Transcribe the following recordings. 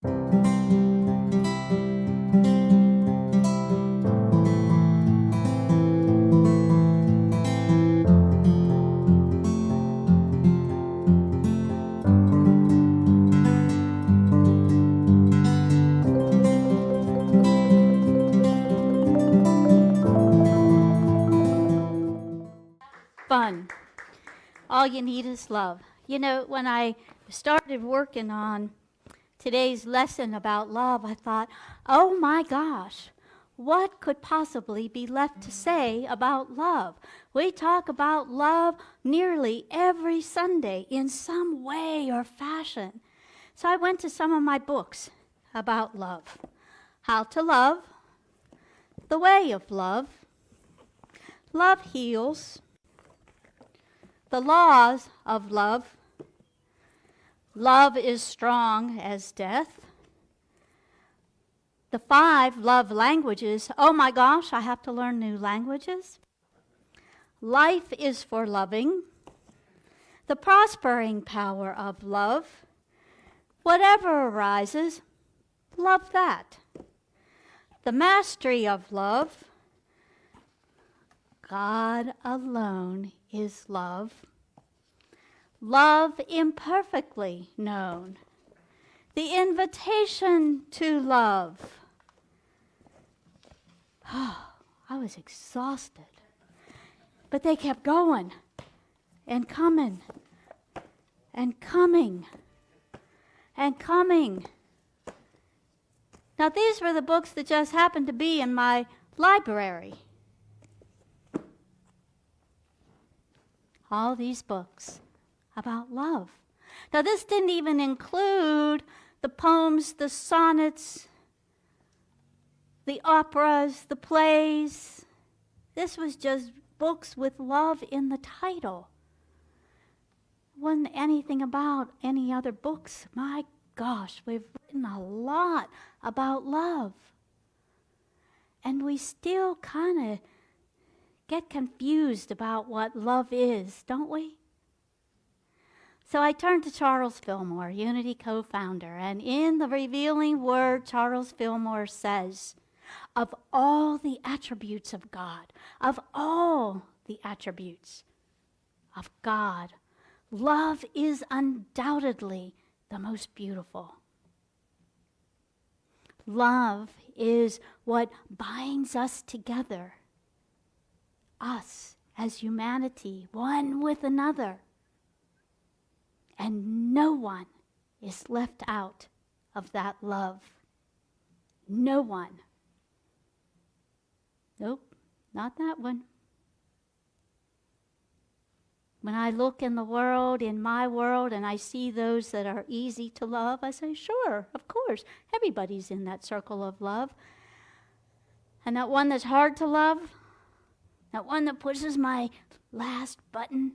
Fun. All you need is love. You know, when I started working on today's lesson about love, I thought, oh my gosh, what could possibly be left to say about love? We talk about love nearly every Sunday in some way or fashion. So I went to some of my books about love. How to Love, The Way of Love, Love Heals, The Laws of Love, Love is Strong as Death, The 5 Love Languages. Oh my gosh, I have to learn new languages. Life is for Loving, The Prospering Power of Love, Whatever Arises, Love That, The Mastery of Love, God Alone is Love, Love Imperfectly Known, The Invitation to Love. Oh, I was exhausted. But they kept going and coming and coming and coming. Now, these were the books that just happened to be in my library. All these books about love. Now, this didn't even include the poems, the sonnets, the operas, the plays. This was just books with love in the title. Wasn't anything about any other books. My gosh, we've written a lot about love. And we still kind of get confused about what love is, don't we? So I turned to Charles Fillmore, Unity co-founder, and in the revealing word, Charles Fillmore says, of all the attributes of God, of all the attributes of God, love is undoubtedly the most beautiful. Love is what binds us together, us as humanity, one with another. And no one is left out of that love. No one. Nope, not that one. When I look in the world, in my world, and I see those that are easy to love, I say, sure, of course, everybody's in that circle of love. And that one that's hard to love, that one that pushes my last button,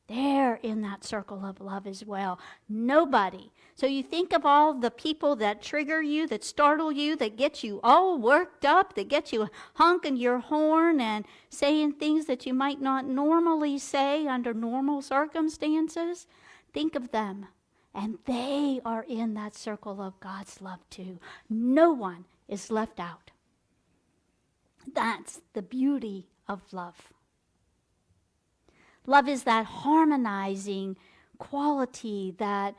they're in that circle of love as well. Nobody. So you think of all the people that trigger you, that startle you, that get you all worked up, that get you honking your horn and saying things that you might not normally say under normal circumstances. Think of them. And they are in that circle of God's love too. No one is left out. That's the beauty of love. Love is that harmonizing quality that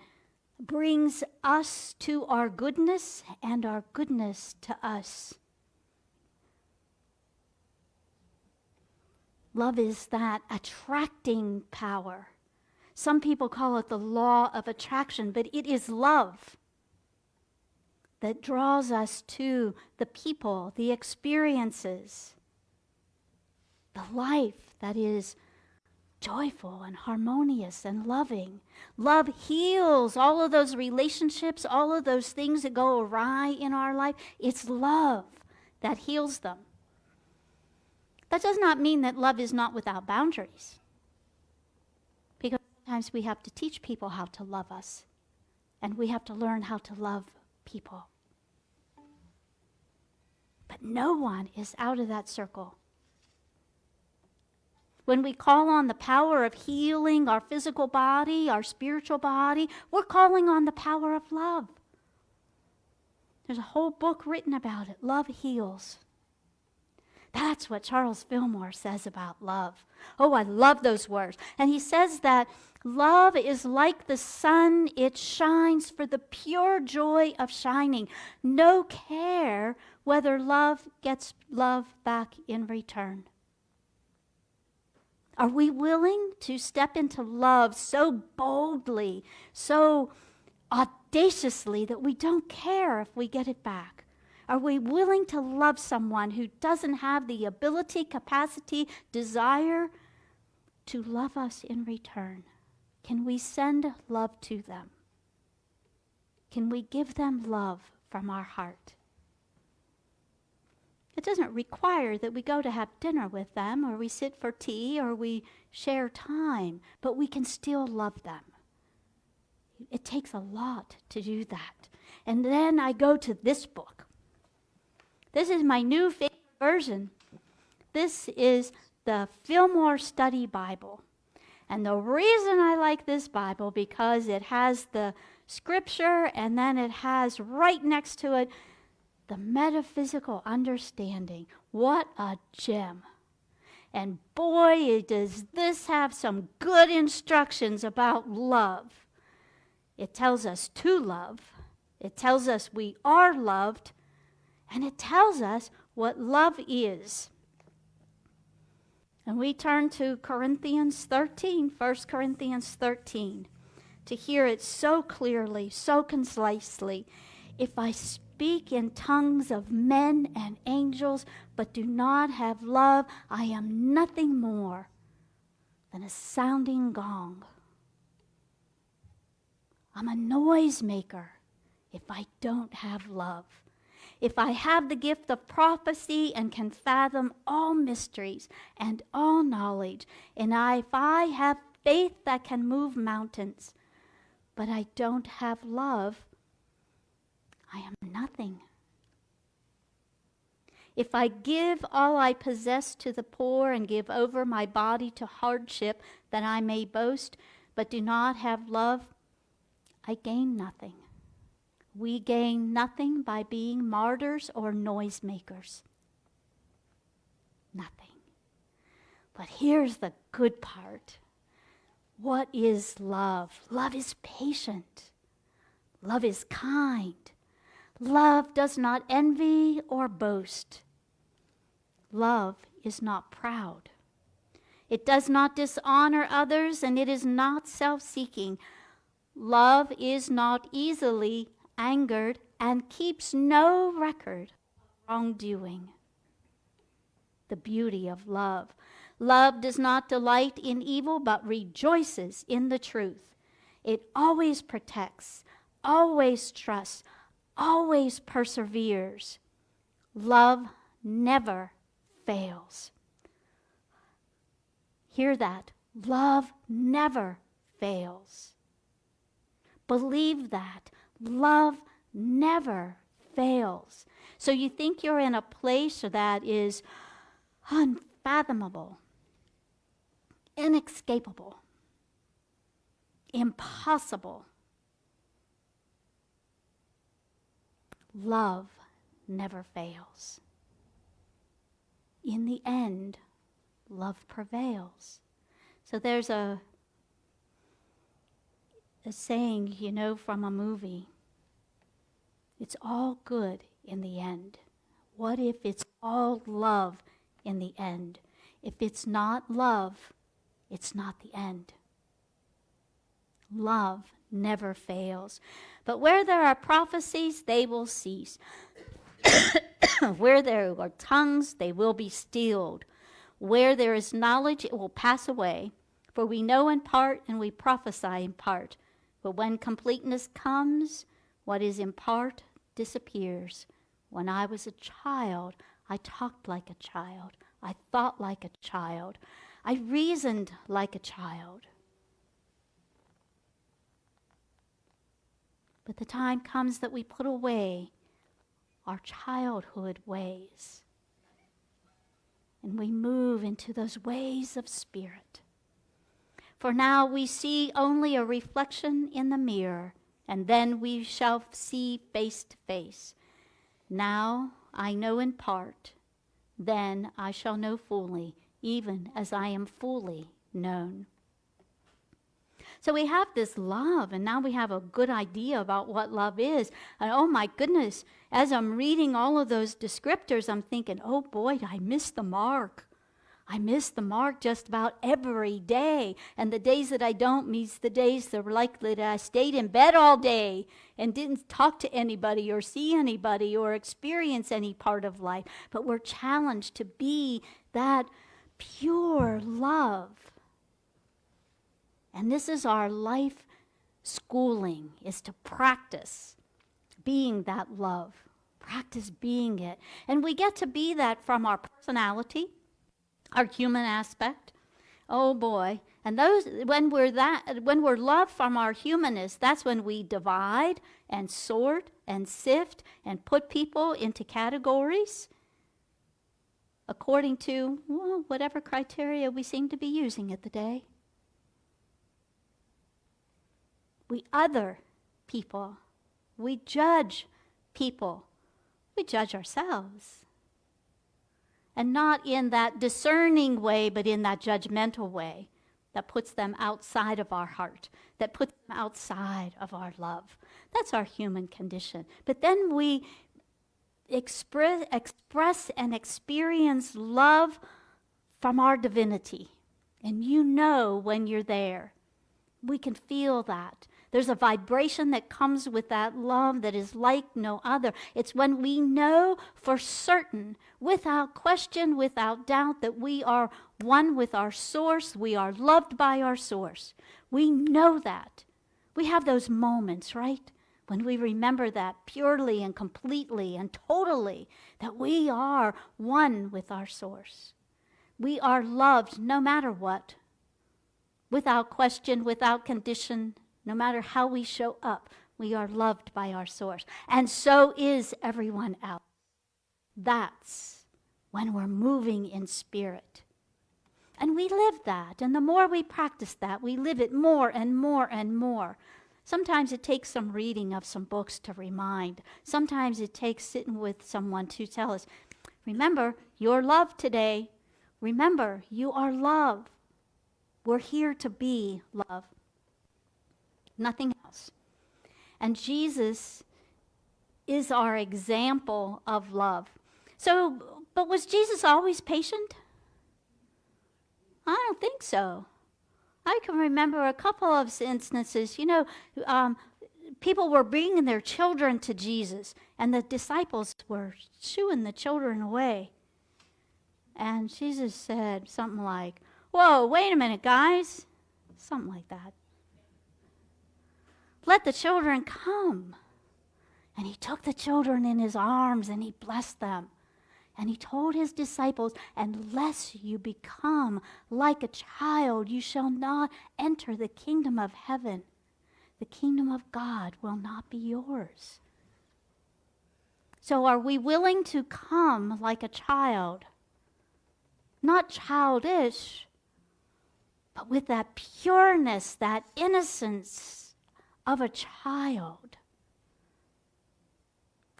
brings us to our goodness and our goodness to us. Love is that attracting power. Some people call it the law of attraction, but it is love that draws us to the people, the experiences, the life that is joyful and harmonious and loving. Love heals all of those relationships, all of those things that go awry in our life. It's love that heals them. That does not mean that love is not without boundaries. Because sometimes we have to teach people how to love us, and we have to learn how to love people. But no one is out of that circle. When we call on the power of healing our physical body, our spiritual body, we're calling on the power of love. There's a whole book written about it. Love heals. That's what Charles Fillmore says about love. Oh, I love those words. And he says that love is like the sun. It shines for the pure joy of shining. No care whether love gets love back in return. Are we willing to step into love so boldly, so audaciously that we don't care if we get it back? Are we willing to love someone who doesn't have the ability, capacity, desire to love us in return? Can we send love to them? Can we give them love from our heart? It doesn't require that we go to have dinner with them, or we sit for tea, or we share time, but we can still love them. It takes a lot to do that. And then I go to this book. This is my new favorite version. This is the Fillmore Study Bible. And the reason I like this Bible, because it has the scripture, and then it has right next to it the metaphysical understanding. What a gem. And boy, does this have some good instructions about love. It tells us to love. It tells us we are loved. And it tells us what love is. And we turn to Corinthians 13, 1 Corinthians 13, to hear it so clearly, so concisely. If I speak in tongues of men and angels, but do not have love, I am nothing more than a sounding gong. I'm a noisemaker if I don't have love. If I have the gift of prophecy and can fathom all mysteries and all knowledge, and if I have faith that can move mountains, but I don't have love, I am nothing. If I give all I possess to the poor and give over my body to hardship that I may boast, but do not have love, I gain nothing. We gain nothing by being martyrs or noisemakers. Nothing. But here's the good part. What is love? Love is patient. Love is kind. Love does not envy or boast. Love is not proud. It does not dishonor others, and it is not self-seeking. Love is not easily angered, and keeps no record of wrongdoing. The beauty of love. Love does not delight in evil, but rejoices in the truth. It always protects, always trusts, always perseveres. Love never fails. Hear that. Love never fails. Believe that. Love never fails. So you think you're in a place that is unfathomable, inescapable, impossible. Love never fails. In the end, love prevails. So there's a saying, from a movie. It's all good in the end. What if it's all love in the end? If it's not love, it's not the end. Love never fails. But where there are prophecies, they will cease. Where there are tongues, they will be stilled. Where there is knowledge, it will pass away. For we know in part and we prophesy in part. But when completeness comes, what is in part disappears. When I was a child, I talked like a child. I thought like a child. I reasoned like a child. But the time comes that we put away our childhood ways. And we move into those ways of spirit. For now we see only a reflection in the mirror, and then we shall see face to face. Now I know in part, then I shall know fully, even as I am fully known. So we have this love, and now we have a good idea about what love is. And oh my goodness, as I'm reading all of those descriptors, I'm thinking, oh boy, I missed the mark. I miss the mark just about every day. And the days that I don't means the days that are likely that I stayed in bed all day and didn't talk to anybody or see anybody or experience any part of life. But we're challenged to be that pure love. And this is our life schooling, is to practice being that love. Practice being it. And we get to be that from our personality, our human aspect. Oh boy. And those when we're loved from our humanness, that's when we divide and sort and sift and put people into categories according to whatever criteria we seem to be using at the day. We other people. We judge people. We judge ourselves. And not in that discerning way, but in that judgmental way that puts them outside of our heart, that puts them outside of our love. That's our human condition. But then we express and experience love from our divinity. And you know when you're there. We can feel that. There's a vibration that comes with that love that is like no other. It's when we know for certain, without question, without doubt, that we are one with our source. We are loved by our source. We know that. We have those moments, right? When we remember that purely and completely and totally, that we are one with our source. We are loved no matter what, without question, without condition. No matter how we show up, we are loved by our source. And so is everyone else. That's when we're moving in spirit. And we live that. And the more we practice that, we live it more and more and more. Sometimes it takes some reading of some books to remind. Sometimes it takes sitting with someone to tell us, remember, you're loved today. Remember, you are love. We're here to be love. Nothing else. And Jesus is our example of love. So, but was Jesus always patient? I don't think so. I can remember a couple of instances, people were bringing their children to Jesus, and the disciples were shooing the children away. And Jesus said something like, whoa, wait a minute, guys. Something like that. Let the children come. And he took the children in his arms and he blessed them. And he told his disciples, unless you become like a child, you shall not enter the kingdom of heaven. The kingdom of God will not be yours. So are we willing to come like a child? Not childish, but with that pureness, that innocence of a child.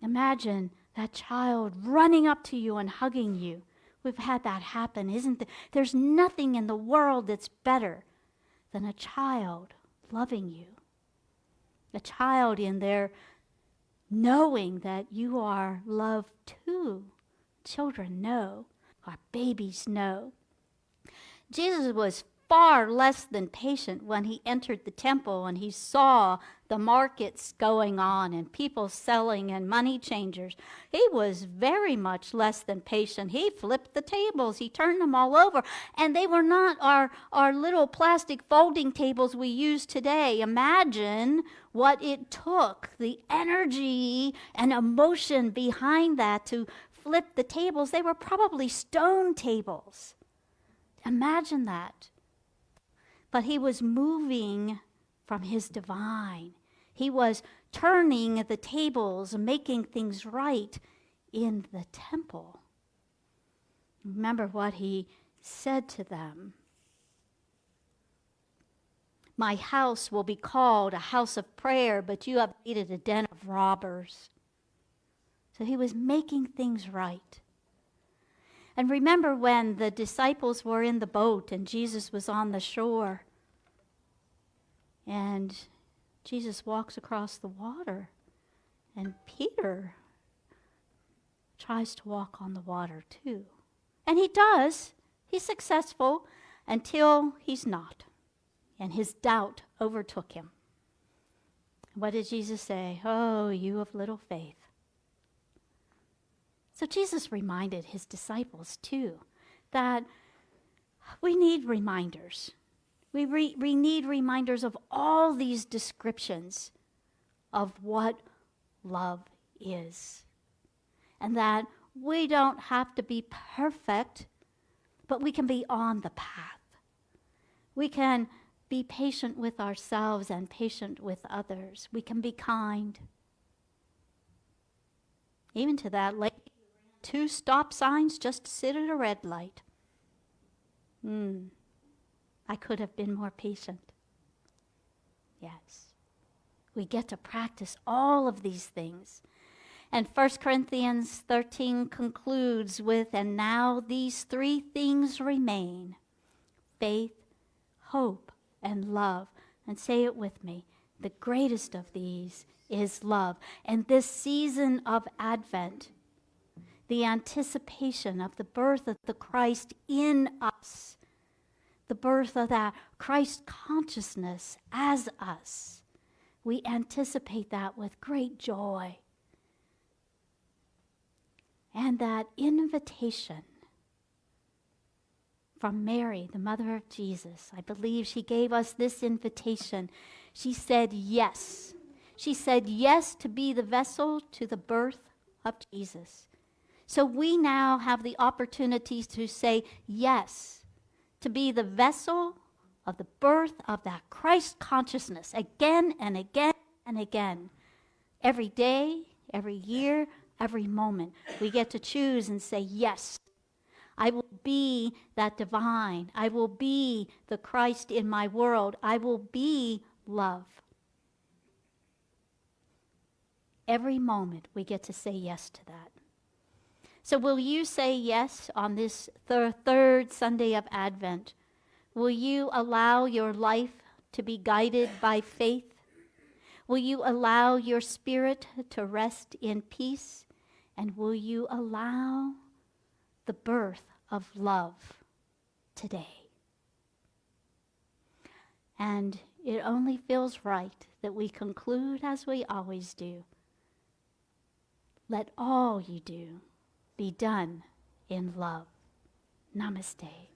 Imagine that child running up to you and hugging you. We've had that happen, isn't there? There's nothing in the world that's better than a child loving you. A child in there knowing that you are loved too. Children know. Our babies know. Jesus was far less than patient when he entered the temple and he saw the markets going on and people selling and money changers. He was very much less than patient. He flipped the tables. He turned them all over. And they were not our little plastic folding tables we use today. Imagine what it took, the energy and emotion behind that to flip the tables. They were probably stone tables. Imagine that. But he was moving from his divine. He was turning the tables, making things right in the temple. Remember what he said to them. My house will be called a house of prayer, but you have made it a den of robbers. So he was making things right. And remember when the disciples were in the boat and Jesus was on the shore, and Jesus walks across the water, and Peter tries to walk on the water too. And he does. He's successful until he's not. And his doubt overtook him. What did Jesus say? Oh, you of little faith. So Jesus reminded his disciples too that we need reminders. We need reminders of all these descriptions of what love is. And that we don't have to be perfect, but we can be on the path. We can be patient with ourselves and patient with others. We can be kind. Even to that lady, 2 stop signs just to sit at a red light. I could have been more patient. Yes. We get to practice all of these things. And 1 Corinthians 13 concludes with, and now these 3 things remain: faith, hope, and love. And say it with me. The greatest of these is love. And this season of Advent, the anticipation of the birth of the Christ in us, the birth of that Christ consciousness as us, we anticipate that with great joy. And that invitation from Mary, the mother of Jesus, I believe she gave us this invitation. She said yes. She said yes to be the vessel to the birth of Jesus. So we now have the opportunity to say yes, to be the vessel of the birth of that Christ consciousness again and again and again. Every day, every year, every moment, we get to choose and say, yes, I will be that divine. I will be the Christ in my world. I will be love. Every moment we get to say yes to that. So will you say yes on this third Sunday of Advent? Will you allow your life to be guided by faith? Will you allow your spirit to rest in peace? And will you allow the birth of love today? And it only feels right that we conclude as we always do. Let all you do be done in love. Namaste.